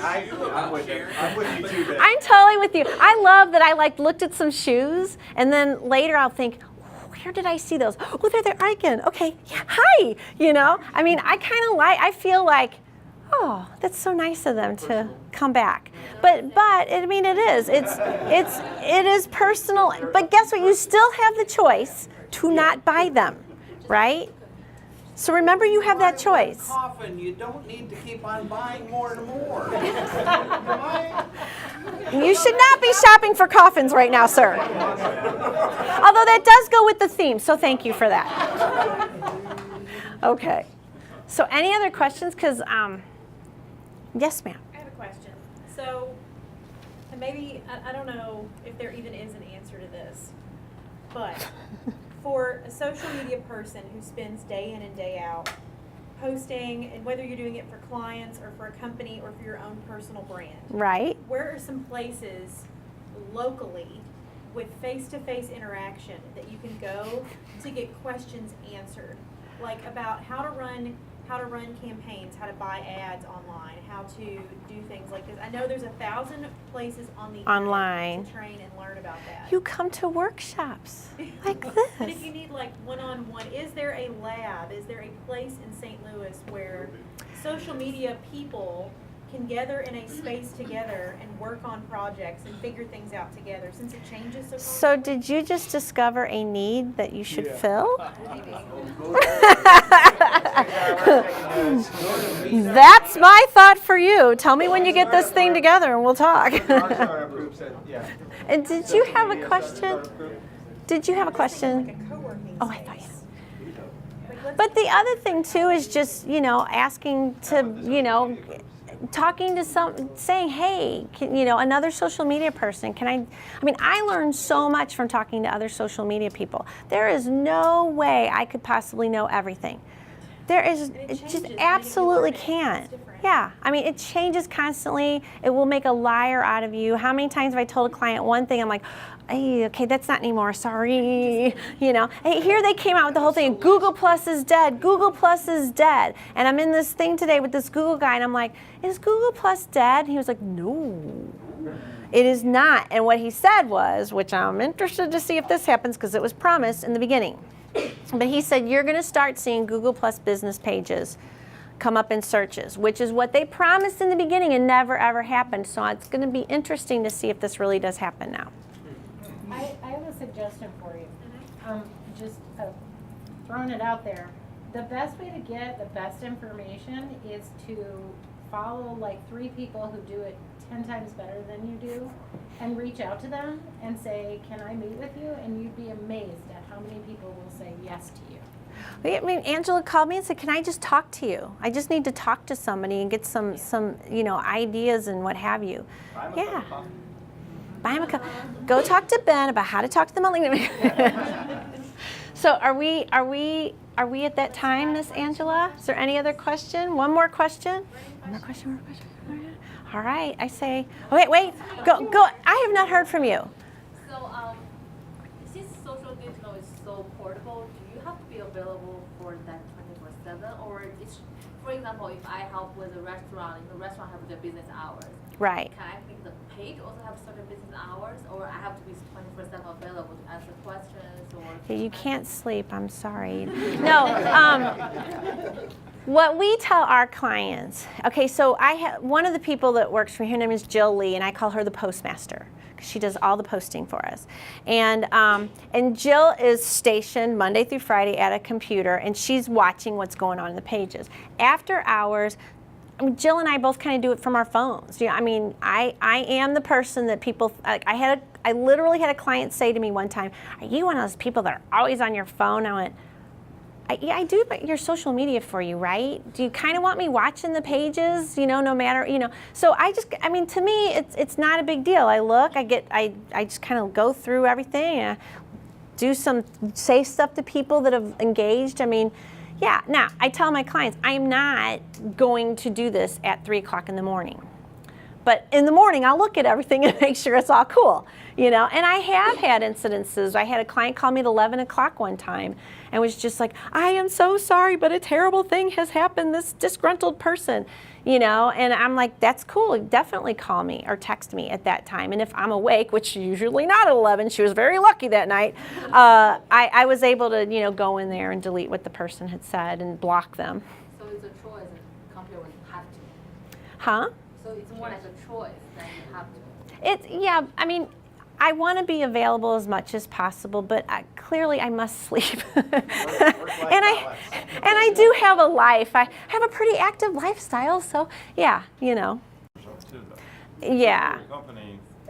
I'm with you too, Ben. I'm totally with you. I love that I looked at some shoes and then later I'll think, oh, where did I see those? Oh, they're there again. Okay, yeah, hi. You know, I mean, I feel like, oh, that's so nice of them to come back. But I mean, it is. It is personal. But guess what? You still have the choice to not buy them, right? So remember, you have that choice. Coffin, you don't need to keep on buying more and more. You should not be shopping for coffins right now, sir. Although that does go with the theme, so thank you for that. Okay. So any other questions? Because, yes, ma'am. I have a question. So, and maybe, I don't know if there even is an answer to this, but for a social media person who spends day in and day out posting, and whether you're doing it for clients or for a company or for your own personal brand, Right. where are some places locally with face-to-face interaction that you can go to get questions answered, like about how to run campaigns, how to buy ads online, how to do things like this? I know there's 1,000 places on the Online. internet to train and learn about that. You come to workshops like this. But if you need like one-on-one, is there a lab? Is there a place in St. Louis where social media people can gather in a space together and work on projects and figure things out together, since it changes so So constantly? did you just discover a need that you should fill? That's my thought for you. Tell me when you get this thing together and we'll talk. And did you have a question? Did you have a question? Like a co-working Oh, I thought you. space. Like, let's But the other thing too is just, asking to, talking to saying, hey, another social media person, I learned so much from talking to other social media people. There is no way I could possibly know everything. It just changes absolutely when you learn it. can't. It's different. Yeah, it changes constantly. It will make a liar out of you. How many times have I told a client one thing, I'm like, hey, okay, that's not anymore, sorry. Hey, here they came out with the whole thing, Google Plus is dead, Google Plus is dead. And I'm in this thing today with this Google guy, and I'm like, is Google Plus dead? And he was like, no, it is not. And what he said was, which I'm interested to see if this happens because it was promised in the beginning. But he said, you're going to start seeing Google Plus business pages come up in searches, which is what they promised in the beginning and never ever happened. So it's going to be interesting to see if this really does happen now. I have a suggestion for you. Just throwing it out there. The best way to get the best information is to follow like 3 people who do it 10 times better than you do, and reach out to them and say, can I meet with you? And you'd be amazed at how many people will say yes to you. Angela called me and said, can I just talk to you? I just need to talk to somebody and get some ideas and what have you. Yeah. Buy him a cup. Go talk to Ben about how to talk to them on LinkedIn. So are we at that time, Miss Angela? Is there any other question? One more question? One more question. All right, I say, wait, go. I have not heard from you. So, since social digital is so portable, do you have to be available for that 24/7, or it's, for example, if I help with a restaurant, and the restaurant have their business hours, Right. can I make the page also have certain business hours, or I have to be 24/7 available to answer questions, or? You can't sleep, I'm sorry. No, what we tell our clients, okay, so I have one of the people that works for me, her name is Jill Lee, and I call her the postmaster, because she does all the posting for us. And Jill is stationed Monday through Friday at a computer, and she's watching what's going on in the pages. After hours, Jill and I both kind of do it from our phones. I am the person that people, I literally had a client say to me one time, are you one of those people that are always on your phone? I went, yeah, I do your social media for you, right? Do you kind of want me watching the pages, no matter, So to me, it's not a big deal. I look, I just kind of go through everything, say stuff to people that have engaged. Yeah, now, I tell my clients, I'm not going to do this at 3 o'clock in the morning. But in the morning, I'll look at everything and make sure it's all cool, you know. And I have had incidences. I had a client call me at 11 o'clock one time and was just like, I am so sorry, but a terrible thing has happened, this disgruntled person, you know. And I'm like, that's cool, definitely call me or text me at that time. And if I'm awake, which usually not at 11, she was very lucky that night, I was able to, you know, go in there and delete what the person had said and block them. So it's a choice, and company would have to. Huh? So it's more like a choice than you have to. Yeah, I mean, I want to be available as much as possible, but clearly I must sleep. and I do have a life. I have a pretty active lifestyle, so yeah, you know. Yeah.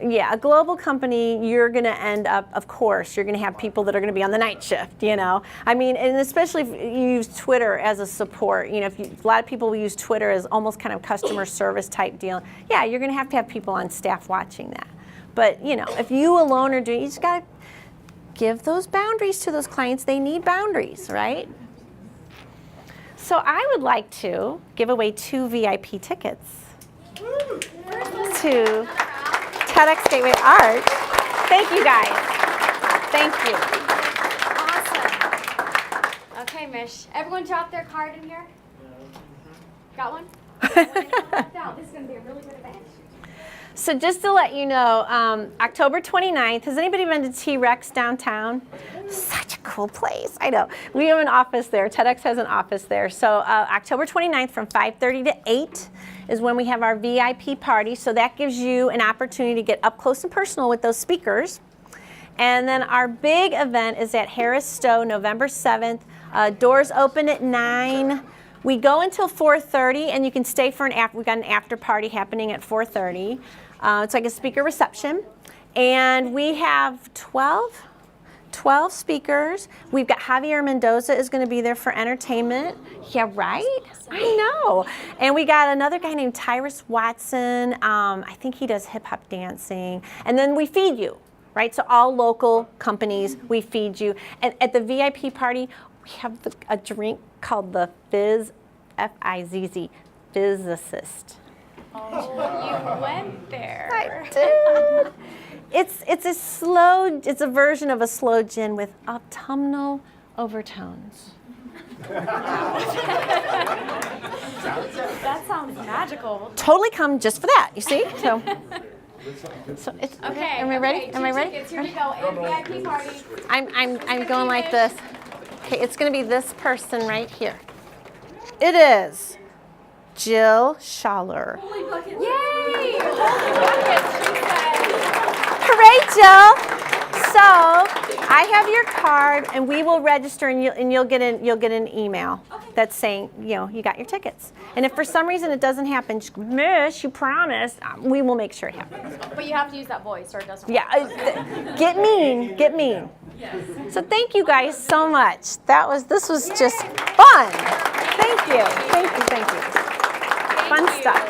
Yeah, a global company, you're going to end up, of course, you're going to have people that are going to be on the night shift, you know. I mean, and especially if you use Twitter as a support, you know, a lot of people will use Twitter as almost kind of customer service type deal. Yeah, you're going to have people on staff watching that. But, you know, if you alone are doing, you just got to give those boundaries to those clients. They need boundaries, right? So I would like to give away 2 VIP tickets to TEDx Gateway Art. Thank you guys. Thank you. Awesome. Okay, Mish. Everyone drop their card in here? Got one? This is going to be a really good event. So just to let you know, October 29th, has anybody been to T-Rex downtown? Such a cool place. I know. We have an office there. TEDx has an office there. So October 29th from 5:30 to 8 is when we have our VIP party. So that gives you an opportunity to get up close and personal with those speakers. And then our big event is at Harris Stowe, November 7th. Doors open at 9. We go until 4:30, and you can stay for we've got an after party happening at 4:30. It's like a speaker reception. And we have 12 speakers. We've got Javier Mendoza is going to be there for entertainment. Yeah, right? I know. And we got another guy named Tyrus Watson. I think he does hip-hop dancing. And then we feed you, right? So all local companies, we feed you. And at the VIP party, we have a drink called the Fizz, F-I-Z-Z, Physicist. Oh, you went there. I did. It's a version of a slow gin with autumnal overtones. That sounds magical. Totally come just for that, you see? So it's Okay. Am I ready? Okay, Am I ready? Tickets, here we go. And VIP party. I'm going like this. Okay, it's going to be this person right here. It is Jill Schaller. Yay! Holy buckets, she said. Hooray, Jill! So I have your card, and we will register, and you'll get an email that's saying, you know, you got your tickets. And if for some reason it doesn't happen, just, Mish, you promised, we will make sure it happens. But you have to use that voice, or it doesn't work. Yeah, get mean. Yes. So thank you guys so much. This was just fun. Thank you. Fun stuff.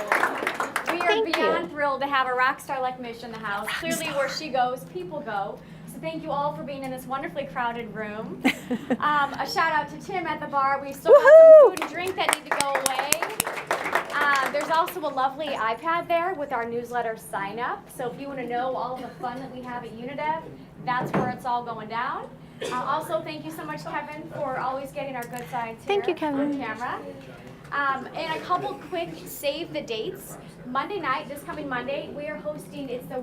We are beyond thrilled to have a rock star like Mish in the house. Clearly, where she goes, people go. So thank you all for being in this wonderfully crowded room. A shout out to Tim at the bar. We still have some food and drink that need to go away. There's also a lovely iPad there with our newsletter sign up. So if you want to know all of the fun that we have at Unidev, that's where it's all going down. Also, thank you so much, Kevin, for always getting our good sides here Thank you, Kevin. on camera. And a couple quick save the dates. Monday night, this coming Monday, we are hosting, it's the,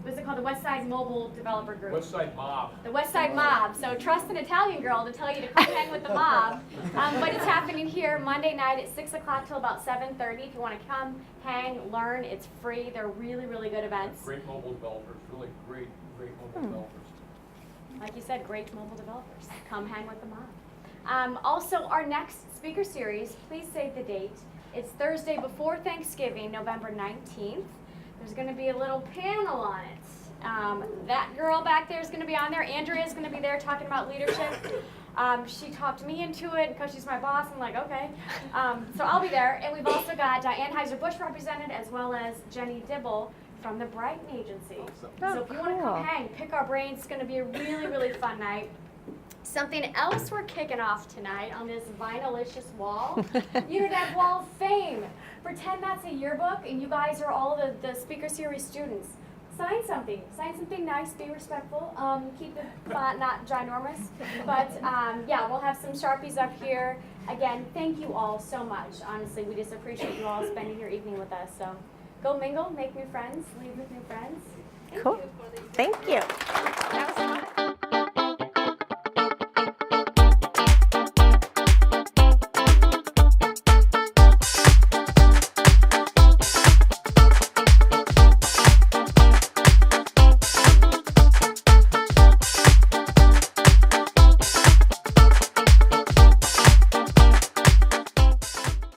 what's it called, the West Side Mobile Developer Group. West Side Mob. The West Side Mob. So trust an Italian girl to tell you to come hang with the mob. But it's happening here Monday night at 6 o'clock till about 7:30. If you want to come, hang, learn, it's free. They're really, really good events. Great mobile developers, really great mobile developers. Like you said, great mobile developers. Come hang with the mob. Also, our next speaker series, please save the date. It's Thursday before Thanksgiving, November 19th. There's going to be a little panel on it. That girl back there is going to be on there. Andrea is going to be there talking about leadership. She talked me into it because she's my boss. I'm like, okay. So I'll be there. And we've also got Diane Heiser-Bush represented, as well as Jenny Dibble from the Brighton Agency. So if you want to come hang, pick our brains. It's going to be a really, really fun night. Something else we're kicking off tonight on this vinylicious wall, Unidev Wall of Fame. Pretend that's a yearbook and you guys are all the speaker series students. Sign something nice, be respectful, keep the font not ginormous. But yeah, we'll have some Sharpies up here. Again, thank you all so much. Honestly, we just appreciate you all spending your evening with us. So go mingle, make new friends, leave with new friends. Cool. Thank you. That was fun.